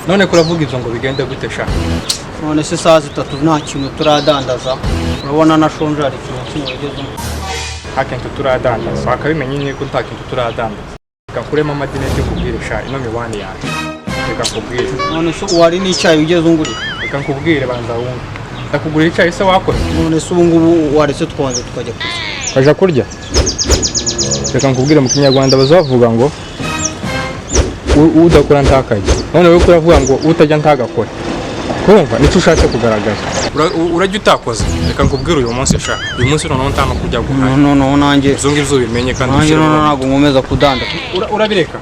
none kuravuga ibyo ngo bigende gute sha none se saa 3 nta kintu turadandaza urabona nashonje ari ikintu kigeze hakintu turadandaza bakabimenye nyine ko nta kintu turadandaza kakurema amadine cyo kubwira sha ino miwani yanjye reka kubwira none se wari n'icyayi ugeze unguri reka kubwire banza wumva ndakugurira icyayi se wakoze none se ubu ngubu waretse twanze tukajya kurya kaja kurya reka nkubwire mu kinyarwanda bazavuga ngo udakora ntakajya none wowe kuravuga ngo utajya ntagakora kumva nicyo ushatse kugaragaza urajya utakoze reka nkubwire uyu munsi sha uyu munsi noneho ntama kujya guhaha no nanjye izo ngibyo bimenye kandi nanjye ntabwo nkomeza kudanda urabireka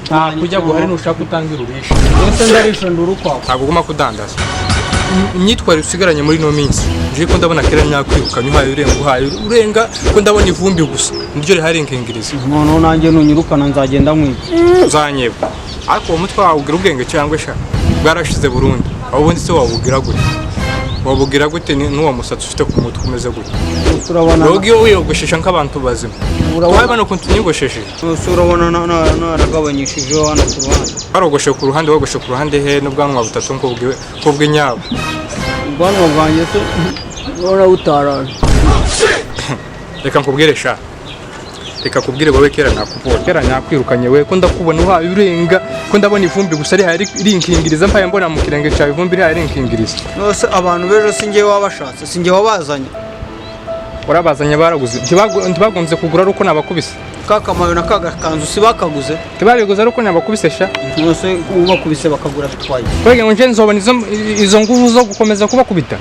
nta kujya guhari nushaka utangira urisha ese ndarisha ndurukwaho ntabwo uguma kudandaza imyitwarire usigaranye muri no minsi nje ko ndabona kera nyakwirukanye uhaye urenga ko ndabona ivumbi gusa niryo riharenkingiriza no nanjye nunyirukana nzagenda nkwiye uzanyeba ariko uwo mutwe wawe ugira ubwenge cyangwa sha bwarashize burundu aho ubundi se wabugira gute n'uwo musatsi ufite ku mutwe umeze gute turabona wowe iyo wiyogoshesha nk'abantu bazima urabona ukuntu tunyigosheshe urabona naragabanyishije hano ku ruhande barogoshe ku ruhande wogoshe ku ruhande he n'ubwanwa butatu nk'ubw'inyabo ubwanwa bwanjye se urabona butaraje reka nkubwire sha reka kubwire wowe kera nakwirukanye we ko ndakubona uhaye urenga ko ndabona ivumbi gusa rinkingiriza mpaye mbona mu kirenge cyawe ivumbi rinkingiriza nose abantu bejo singiye wabashatse singiye wabazanye urabazanye baraguze ntibagonze kugura ruko nabakubise kakamayo na kagakanzu si bakaguze tibabiguze ruko nabakubise sha nose ubakubise bakagura bitwaye kwege ngo nje nzobona izo nguvu zo gukomeza kubakubita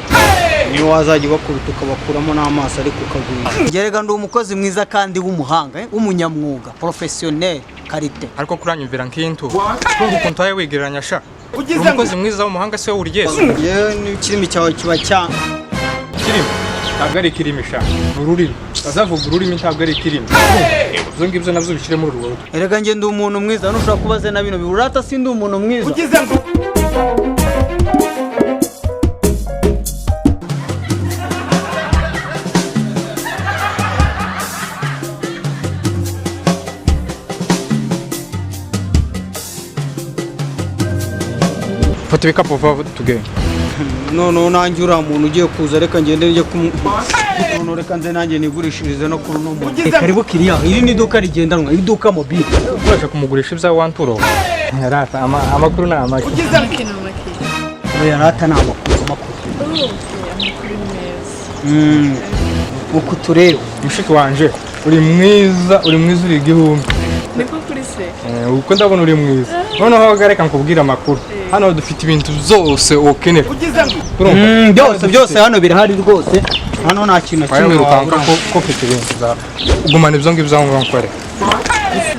niyo wazajya bakubita ukabakuramo n'amaso ariko ukagwira gerega ndi umukozi mwiza kandi w'umuhanga w'umunyamwuga professionnel karite ariko kuranyumvira nk'intu kumva ukuntu wawe wigereranya sha umukozi mwiza w'umuhanga se w'urigeze yewe n'ikirimi cyawe kiba cyane kirimi ntabwo ari ikirimi sha ururimi bazavuga ururimi ntabwo ari ikirimi izo ngibyo nabyo bishyire muri urwo rugo erega nge ndi umuntu mwiza nushobora kubaze na bino birurata si ndi umuntu mwiza fata ibikapu vuba tugende no nanjye uriya muntu ugiye kuza reka ngende njye none reka nze nanjye nigurishirize no kuri uno muntu karibu kiriya iri ni iduka rigendanwa iduka mobile uraje kumugurisha ibyawe wanturo rata amakuru ni amaki oya rata ni amakuru uku tureba mushiki wanje uri mwiza uri igihumbi niko kuri se uko ndabona uri mwiza noneho gareka nkubwira amakuru hano dufite ibintu byose ukenera byose hano birahari rwose hano nta kintu kimwe wirukanka ko ufite ibintu byawe ugumana ibyo ngibyo aho ngaho nkore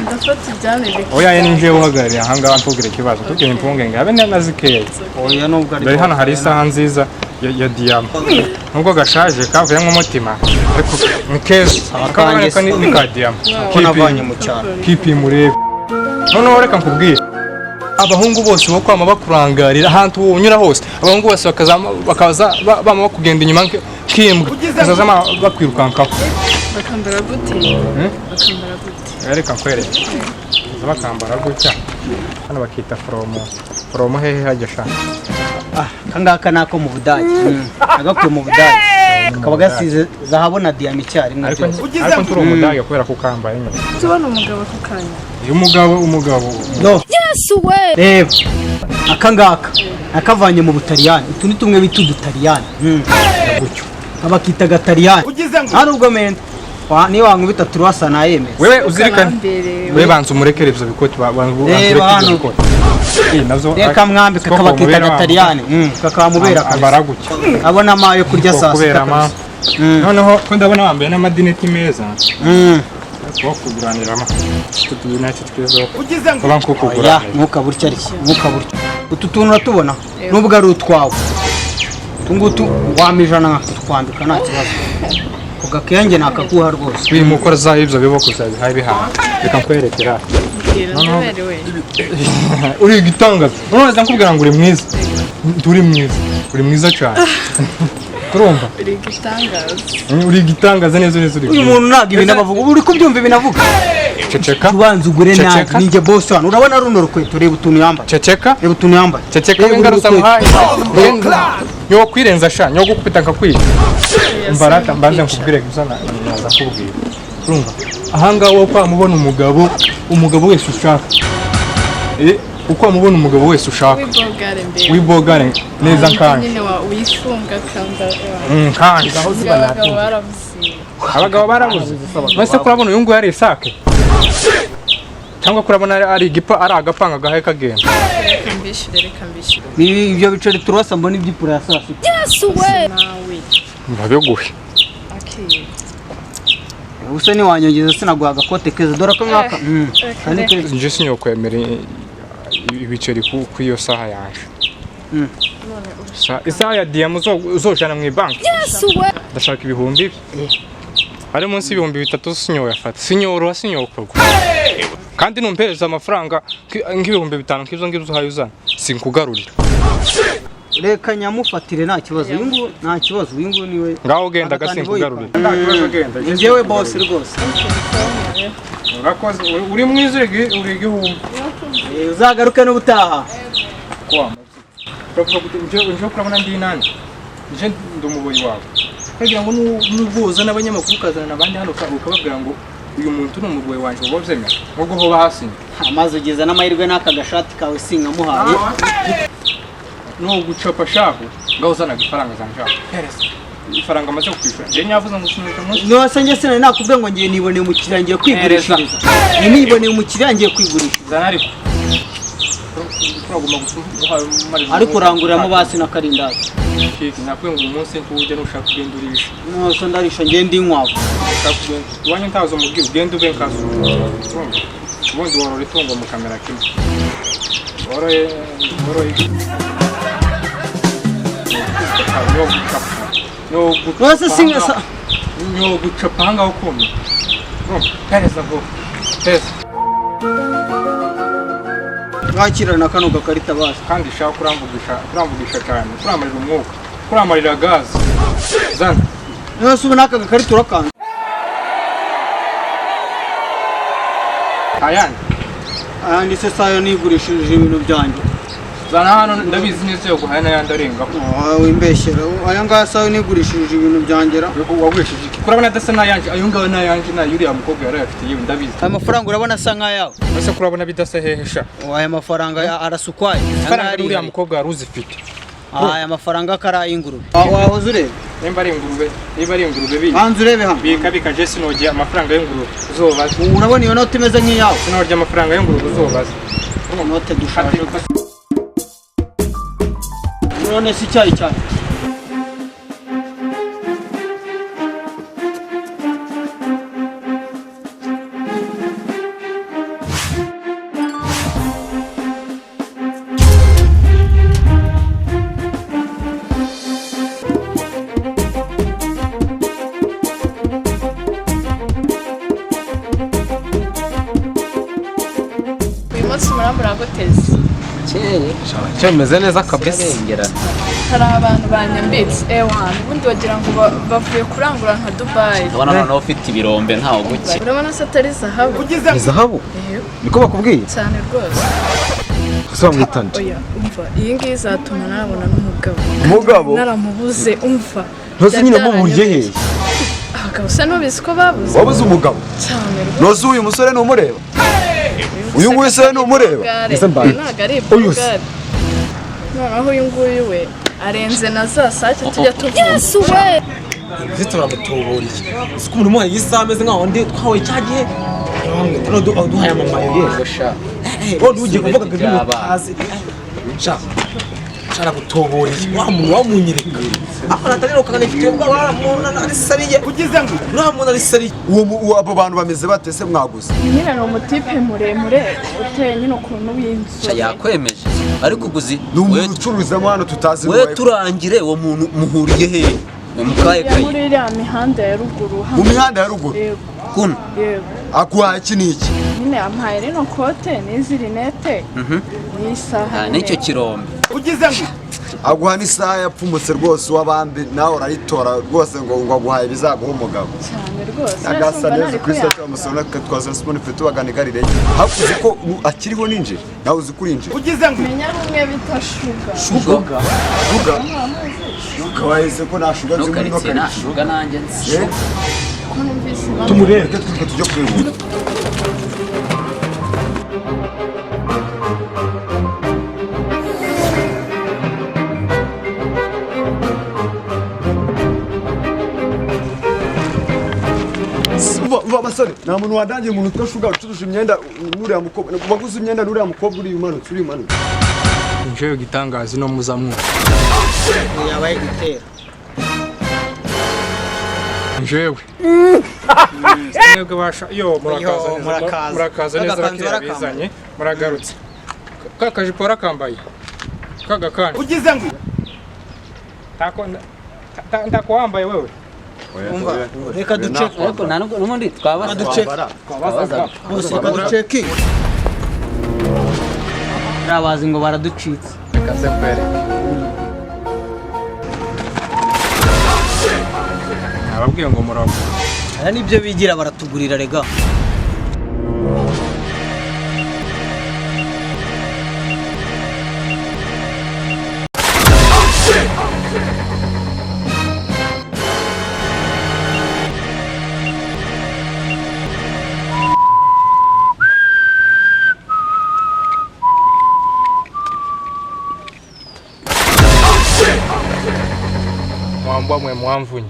ndafata ibyane oya ninjiye uhagarariye aha ngaha ntugire ikibazo tugire impungenge habe nazikeye oya nubwo ari hano hari isaha nziza ya diyama nubwo gashaje kavuyemo umutima ariko ni keza akaboneka ni ka diyama navanye mu cyaro kipi murebe noneho reka nkubwire abahungu bose bo kwama bakurangarira ahantu unyura hose abahungu bose bakaza bama bakugenda inyuma kimbwa kazaza bakwirukankaho bakambara gute bakambara gute reka nkwereke bakambara gutya hano bakita foromo hehe hajya sha kangaka nako mu budage agakuye mu budage kakaba gasize zahabu na diyama icyarimwe ariko turi umudage kubera ko ukambaye nyine tubona umugabo ku kanya umugabo no yesu we reba akangaka nakavanye mu butaliyani utu ni tumwe bita udutaliyani gutyo abakita gataliyani hano ubwo menda niyo wankubita turwasa nayemeza wewe uzirikane wewe banza umurekere ibyo bikoti reka mwambi kakabakita gataliyani kakamubera abara gutya abona amayo kurya saa sita noneho ko ndabona wambaye n'amadineti meza wo kuguraniramo utudineti twiza kuba nkukuguranira ntukaburya ntukaburya utu tuntu uratubona nubwo ari utwawe utungutu wama ijana nkatutwambika nta kibazo kugakenge nakaguha rwose biri mukora za ibyo biboko zabihaye bihana reka nkwerekera uri igitangaza none nkubwira ngo uri mwiza uri mwiza cyane kurumva uri igitangaza neza uyu muntu ntabwo ibintu abavuga uri kubyumva ibintu avuga ceceka ubanza ugure nabi Ceceka. ninjye boss hano urabona runo rukweto reba utuntu yambaye ceceka reba utuntu yambaye ceceka Reba wengaruza urukweto. muhaye yo kwirenza sha nyo gukupita nkakwica mbarata mbanze nkubwire gusana naza kubwira urumva ahangaho uko amubona umugabo wese ushaka uko amubona umugabo wese ushaka wibogare mbere wibogare neza kandi nyine wifunga kanda kandi abagabo baravuze abagabo barabuze bose kurabona uyu nguyu ari isake cyangwa kurabona ari igipa ari agapanga gahe kagenda reka mbishyure ibyo biceri turasa mbona iby'ipura ya saa sita nawe mbabeguhe akiri ubuse niwanyongeza sinaguha agakote keza dore ko mwaka kandi keza nje sinyokwemera ibiceri ku iyo saha yaje isaha ya diyamu uzojana mu ibanki ndashaka ibihumbi ari munsi y'ibihumbi 3 sinyoyafata sinyoroha sinyokorwa kandi numpereza amafaranga nk'ibihumbi 5 nk'ibyo ngibyo uhaye uzana sinkugarurira reka nyamufatire nta kibazo uyu nguyu nta kibazo uyu nguyu niwe ngaho genda gasinkugarurira ni njyewe boss rwose urakoze uri mwiza uri igihumbi uzagaruke n'ubutaha nje kurabona ndi nani nje ndi umuboyi wawe kagira ngo nuvuza n'abanyamakuru ukazana n'abandi hano ukababwira ngo uyu muntu ni umuboyi wanjye uba byemera ubwo ho bahasi amaze ugeza n'amahirwe n'aka gashati kawe sinkamuhaye no gucapa shaho ngaho uzana ifaranga zanjye pereza ifaranga amaze kwishyura nje nyavuze ngo sinuka munsi nose nge sene nakubwiye ngo ngiye niboneye umukiriya ngiye kwigurishiriza niboneye umukiriya ngiye kwigurishiriza zana ariko ariko uranguriramo basi na karindazi nakwiye ngo uyu munsi ntujya nushaka kugenda urisha nose ndarisha ngende inkwavu iwanyu ntazo mubwira ugenda ube nkazo ubundi worora itungo mu kamera kimwe woroye nose singasa nyo gucapa hanga ukomye pereza ngo pereza mwakirana kano gakarita basi kandi shaka kuramvugisha cyane kuramarira umwuka kuramarira gazi zana nose ubu naka gakarita urakanda ayandi se sayo nigurishije ibintu byanjye zana hano ndabizi neza yo guhaya n'ayandi arenga wimbeshyera aya ngaya sayo nigurishije ibintu byanjye wagurishije iki kurabona adasa n'ayanje ayo ngayo n'ayanje nayo uriya mukobwa yarayafite yewe ndabizi aya mafaranga urabona asa nk'ayawe ese kurabona bidasa hehe sha aya mafaranga arasukwaye faranga uriya mukobwa yari uzifite aya mafaranga karaye ingurube wahoze urebe niba ari ingurube bindi hanze urebe hano bika je sinogye amafaranga y'ingurube uzobaza urabona iyo note imeze nk'iyawe sinogye amafaranga y'ingurube uzobaza note dushaje none si icyayi cyane uyu munsi murambura guteze cyemeze neza kabisa hari abantu banyambitse ewana ubundi wagira ngo bavuye kurangura nka Dubai ubona noneho ufite ibirombe ntawe guke urabona se atari zahabu ni zahabu niko bakubwiye cyane rwose ese wamwitanje oya umva iyi ngiyi izatuma nabona n'umugabo umugabo naramubuze umva ntose nyine muburiye he abagabo se nubizi ko babuze wabuze umugabo cyane rwose nose uyu musore numureba uyu nguyu se numureba ntabwo ari ibugari noneho uyu nguyu we arenze na za sake tujya tuvuga yesu we turamutuburije siko umuntu umuhaye isaha ameze nkaho ndi twawe cya gihe duhaye amamayo yego sha ugiye kuvuga ngo ibintu utazi shara gutuburije wa muntu wamunyereka akora atarero kandi ifite ubwa muntu ari sariye ugize ngo uriya muntu ari sariye uwo abo bantu bameze bate se mwaguze nyine ni umutipe muremure uteye nyine ukuntu w'inzu yakwemeje ariko uguzi ni umuntu ucururizamo hano tutazi we turangire uwo muntu muhuriye he mu kaye ya muri iriya mihanda ya ruguru mu mihanda ya ruguru yego kuno yego akuhaye iki n'iki nyine ampaye rino kote n'izi rinete n'isaha n'icyo kirombe aguha n'isaha yapfumutse rwose uw'abandi nawe urayitora rwose ngo aguhaye bizaguha umugabo cyane rwose agasa neza kuri sitasiyo amusona twazana siporo ifite ubagana igare hakuze ko akiriho ninjira nawe uzi kuri injira menya rumwe bita shuga wahise ko nta shuga nzi muri no karitsiye shuga nanjye nzi ko numvise tumurebe tujye kureba basore nta muntu wadangiye umuntu utwa shuga ucuruje imyenda n'uriya mukobwa waguze imyenda n'uriya mukobwa uri umanutse Njewe gitangazi no muzamu yabaye gitera njewe Mwebwe basha yo murakaza neza bakira bizanye muragarutse kakajipo rakambaye kagakana ugize ngo tako wambaye wewe umva reka duceke ariko n'ubundi twabaza bose reka duceke rabazi ngo baraducitse kaze mbere ababwiye ngo murabo aya nibyo bigira baratugurira rega mwambwa mwe mwamvunye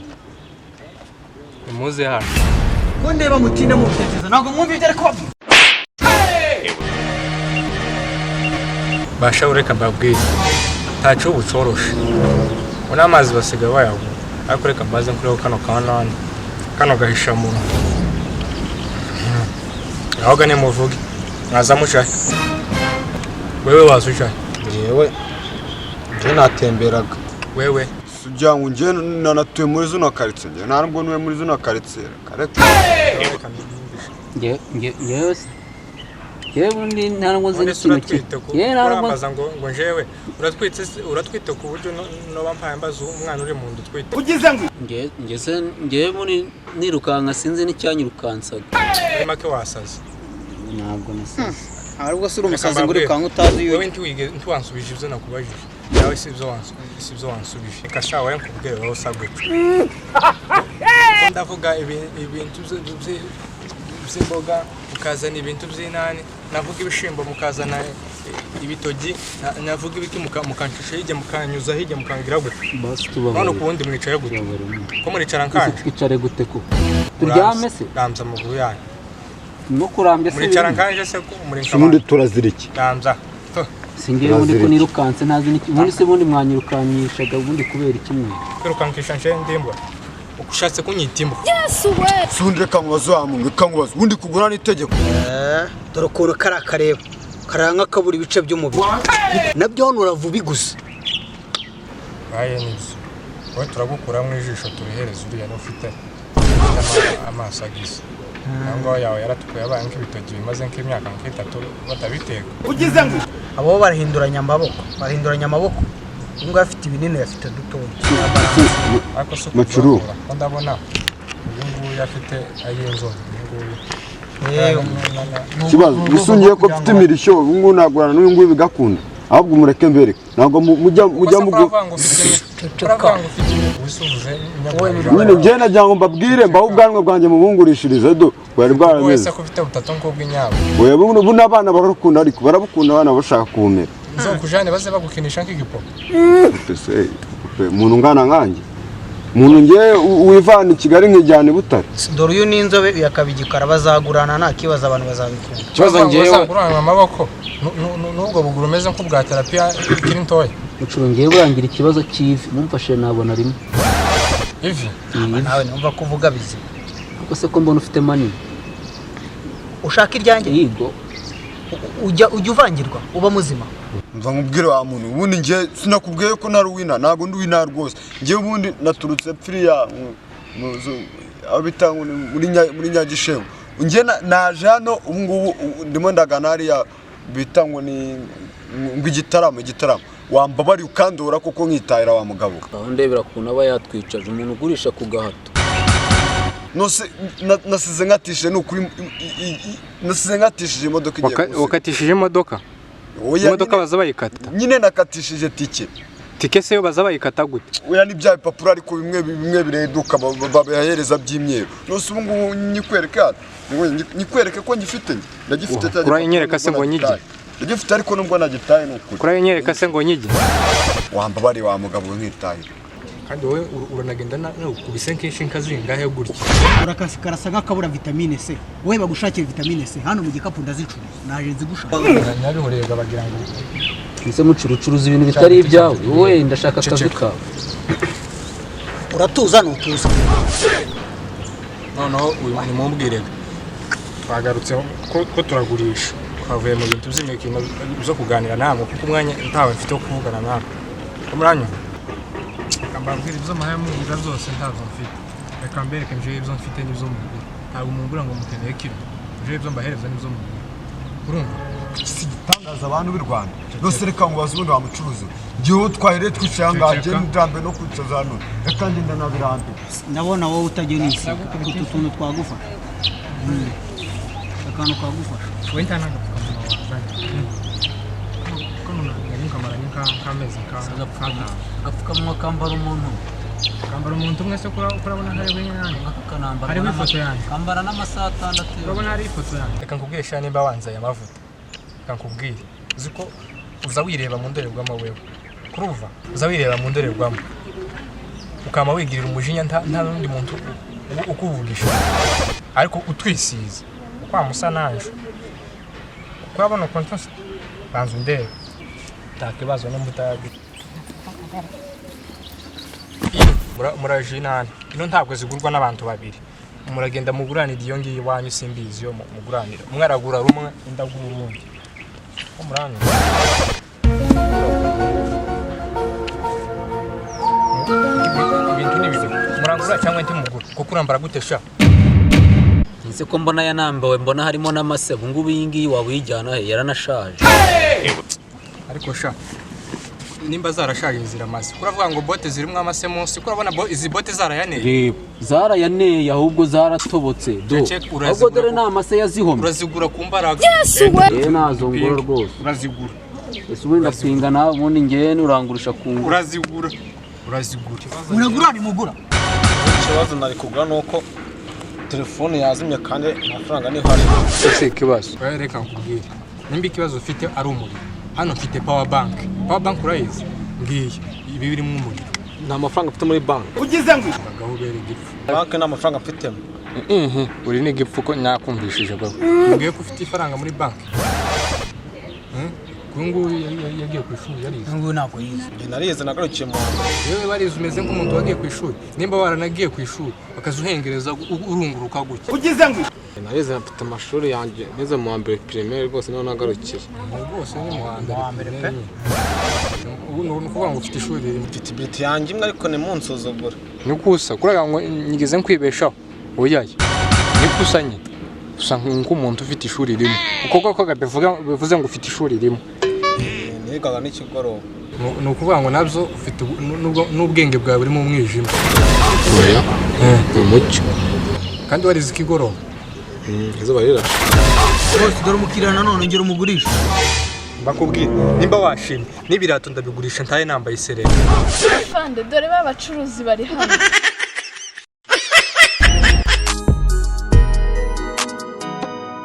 muze hano ko ndeba mutinda mu bitekerezo ntabwo mwumva ibyo ariko basha ureka mbabwire ntaco ubucoroshe una amazi basiga bayago ariko reka mbaze kuri kano kanani kano gahisha mu aho gane muvuge mwaza mucaye wewe wasucaye yewe nje natemberaga wewe sujya ngo nje nanatuye muri zino karitsiye nje ntabwo nuwe muri zino karitsiye kareka yewe undi ntabwo nzi n'ikintu yewe ntabwo ngo njewe uratwite ku buryo no bampaye mbaza umwana uri mu ndu twite ugize ngo ngewe muri nirukanka sinzi n'icyanyirukansaga muri make wasaze ntabwo nasaze ahubwo si umusazi ngo urikanka utazi wewe ntiwansubije ibyo nakubajije nawe si ibyo wansubije reka sha wawe nkubwire wowe usabwe ndavuga ibintu by'imboga mukazana ibintu by'inani navuga ibishimbo mukazana ibitogi navuga ibiki mukancisha hirya mukanyuza hirya mukangira gute none ukubundi mwicaye gute ko muricara nkanje twicare gute ko turyame se ramza amaguru yanyu no kurambye se muricara nkanje se ko muri ubundi turaziriki ramza singiye ubundi ko nirukanse ntazi n'iki ubundi se ubundi mwanyirukanyishaga ubundi kubera ikimwe kwirukankisha nje ndimba ukushatse kunyitimba sundire kamubazo wamunge kamubazo ubundi kugura n'itegeko dore ukuntu karakareba karanga kabura ibice by'umubiri nabyo hano uravubi gusa baye nibyo wowe turagukura mu ijisho turihereza uriya n'ufite amaso agisa nangwa yawe yaratukuye abaye nk'ibitogi bimaze nk'imyaka nk'itatu batabiteka ugize ngo abo barahinduranya amaboko ngo afite ibinini afite dutoya ariko se Macuru. ko ndabona uyu nguyu afite ay'inzobe kibazo bisungiye ko mfite imirishyo ubu ngubu nagurana n'uyu nguyu bigakunda ahubwo mureke mbere ntabwo mujya nyine njye nagira ngo mbabwire mbaho ubwanwa bwanjye mubungurishirize do bwari bwarameze wese ko ufite butatu nk'ubw'inyabo ubu n'abana bararukunda ariko barabukunda abana bashaka kubumera nzokujane baze bagukinisha nk'igipopo umuntu ungana nkanjye umuntu ngewe wivana i Kigali nkijyana i Butare dore uyu n'inzobe yakabigikara bazagurana nta kibazo abantu bazabikunda ikibazo ngewe bazagurana amaboko n'ubwo buguru umeze nk'ubwa terapiya ikiri ntoya mucuru ngewe burangira ikibazo cy'ivi mumfashe nabona rimwe ivi nawe numva kuvuga bizima ariko se ko mbona ufite manini ushaka iryanjye yigo ujya uvangirwa uba muzima mva nkubwire wa muntu ubundi ngewe sinakubwiye ko nari uwina ntabwo ndi uwina rwose ngewe ubundi naturutse pfiriya aho bita muri Nyagishewu ngewe naje hano ubu ngubu ndimo ndagana hariya bita ngo ni igitaramo wambabari ukandora koko nkitahira wa mugabo. aho ndebera kuntu aba yatwicaje umuntu ugurisha ku gahato. Nose nasize ngatishije n'ukuri nasize ngatishije imodoka igiye. Wakatishije imodoka? Imodoka baza bayikata? Nyine nakatishije tike. Tike se yo baza bayikata gute? Oya ni bya bipapuro ariko bimwe bireduka babahereza by'imyeru. Nose ubu ngubu nyikwereke ko ngifite ndagifite cyane. Uranyereka se ngo nyige? Ndagifite ariko nubwo nagitaye n'ukuri. Uranyereka se ngo nyige? Wambabari wa mugabo nkitahira. Kandi wowe uranagenda kubise kenshi nkazingahe gutya. Karasa nk'akabura vitamine C. Wowe bagushakira vitamine C hano mu gikapu ndazicuruza. Naje nzigushaka. Nabihorega bagira ngo Ese mucuruza ibintu bitari ibyawe. Wowe ndashaka akazi kawe. Uratuza n'utuza. noneho uyu ni mumbwirega. Twagarutse ko turagurisha. Twavuye mu bintu by'imikino zo kuganira namwe kuko umwanya ntawe mfite wo kuvugana namwe. Umuranya mbabwira ibyo mahaya muvuga byose ntazo mfite. Reka mbereke nje ibyo mfite n'ibyo mubwira. Ntabwo mumbura ngo mukeneye kiro. Nje ibyo mbahereza n'ibyo mubwira. Urumva? Si gitangaza abantu b'i Rwanda. Nose reka ngo bazubundi bamucuruze. Giho twahire twicaye ngaje ndambe no kwicaza hano. Reka ngenda nabirambe. Ndabona wowe utagenisa kuko tuntu twagufasha. Akantu kagufasha. Wewe ntanaga kameze Agapfukamunwa kambara umuntu. kambara umuntu umwe se kurabona hari wenyine Akanambara. Hariho ifoto yanjye. Kambara n'amasaha 6. urabona hari ifoto yanjye. Reka nkubwire sha nimba wanzaye amavuta. Reka nkubwire uziko uza wireba mu ndorerwamo wewe. Kuruva uza wireba mu ndorerwamo. Ukama wigirira umujinya nta n'undi muntu ukuvugisha. Ariko utwisize. Kwa musa nanje. Kurabona kontrast banzu ndebe. Takibazo no mutayaga. Murajinana ino ntabwo zigurwa n'abantu babiri. Muragenda muguranira iyo ngiyi wanyu simbizi yo muguranira. Umwe aragura rumwe indagura urundi. Ko muranya. Ibintu nibizo. Murangura cyangwa nti mugura. Kuko urambara gutesha. Nse ko mbona yanambawe mbona harimo n'amasebo ngubu iyi ngiyi wabijyana he yaranashaje. Ariko sha nimba zarashaje ziramaze. Kuravuga ngo bote zirimo amase munsi. Kurabona izi bote zarayaneye. Zarayaneye ahubwo zaratobotse do. Ahubwo dore n'amase yazihomye. Urazigura ku mbaraga. Nazongora rwose. Urazigura. Ese ubundi ndapinga nawe ubundi ngene urangurisha ku ngo. Urazigura. Muragura ni mugura. Ikibazo nari kugura nuko telefone yazimye kandi amafaranga ni hari. Ese kibazo. Reka nkubwire. Nimba ikibazo ufite ari umuriro. Hano mfite power bank. Power bank urayizi? Ngiye. Ibi biri mu umuriro. Nta mafaranga mfite muri bank. Ugize ngo Agahubere igipfu. Bank nta mafaranga mfite. Uri n'igipfu ko nakumvishije bwo. Ngiye ko ufite ifaranga muri bank. Kungu yagiye ku ishuri yarize. ngo nako yize. Nge narize nagarukiye mu Yewe barize umeze nk'umuntu wagiye ku ishuri. Nimba waranagiye ku ishuri bakazuhengereza urunguruka gutya. Ugize ngo narize mfite amashuri yanjye nize mu mbere primaire rwose none nagarukiye. Rwose ni mu mbere pe. Ubu no kuvuga ngo ufite ishuri riri Mfite biti yanjye imwe ariko ni munsuzugura. Nikusa kuraga ngo nyigeze nkwibeshaho. Oyaye. Nikusanye. Usa nk'umuntu ufite ishuri rimwe. Uko ko bivuze ngo ufite ishuri rimwe. Nigaga n'ikigoroba. Ni ukuvuga ngo nabyo ufite n'ubwenge bwawe buri mu mwijima. Oya. Umucyo. Kandi warize ikigoroba. Izuba rira. bose dore umukiriya nanone ngera umugurisha. Bakubwira nimba washimye n'ibirato ndabigurisha ntaye nambaye isereri. Fande dore babacuruzi bari hano.